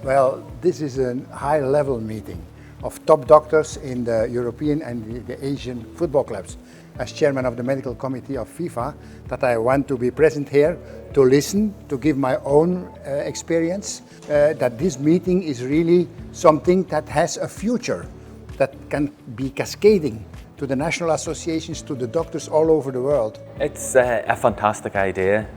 Well, this is a high-level meeting of top doctors in the European and the Asian football clubs. As chairman of the medical committee of FIFA, that I want to be present here to listen, to give my own experience, that this meeting is really something that has a future, that can be cascading to the national associations, to the doctors all over the world. It's a fantastic idea,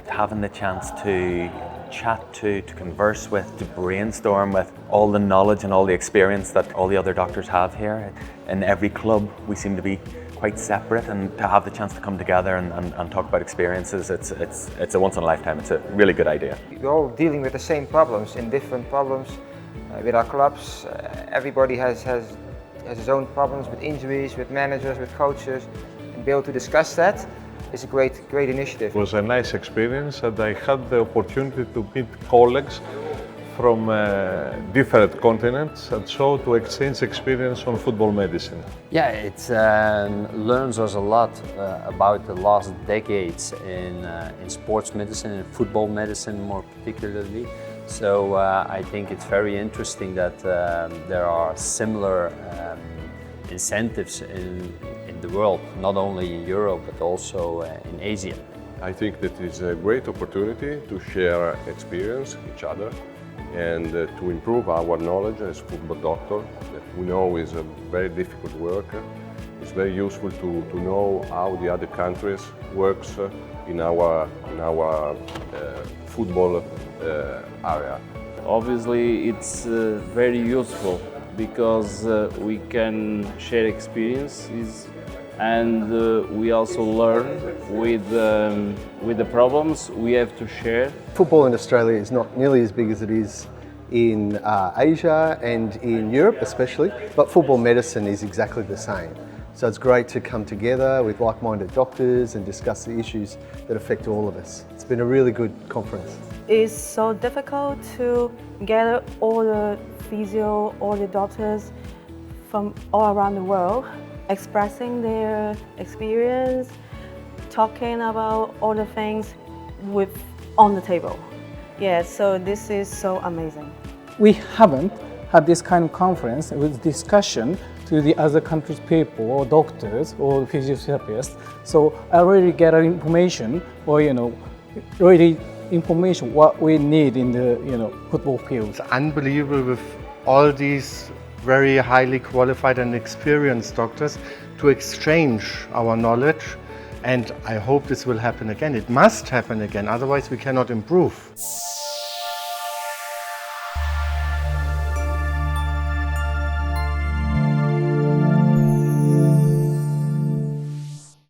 having the chance to chat to converse with, to brainstorm with all the knowledge and all the experience that all the other doctors have here. In every club we seem to be quite separate, and to have the chance to come together and talk about experiences, it's a once in a lifetime. It's a really good idea. We're all dealing with the same problems, in different problems with our clubs. Everybody has his own problems with injuries, with managers, with coaches, and be able to discuss that is a great initiative. It was a nice experience, and I had the opportunity to meet colleagues from different continents, and so to exchange experience on football medicine. Yeah, it learns us a lot about the last decades in sports medicine and football medicine more particularly. So I think it's very interesting that there are similar incentives in the world, not only in Europe but also in Asia. I think that it's a great opportunity to share experience each other and to improve our knowledge as football doctor, that we know is a very difficult work. It's very useful to know how the other countries works in our football area. Obviously, it's very useful because we can share experiences, and we also learn with the problems we have to share. Football in Australia is not nearly as big as it is in Asia and in Europe especially, but football medicine is exactly the same. So it's great to come together with like-minded doctors and discuss the issues that affect all of us. It's been a really good conference. It's so difficult to gather all the physio, all the doctors from all around the world, expressing their experience, talking about all the things on the table. Yeah, so this is so amazing. We haven't had this kind of conference with discussion to the other countries' people or doctors or physiotherapists. So I already get information, or already information what we need in the football field. It's unbelievable with all these very highly qualified and experienced doctors to exchange our knowledge, and I hope this will happen again. It must happen again, otherwise we cannot improve.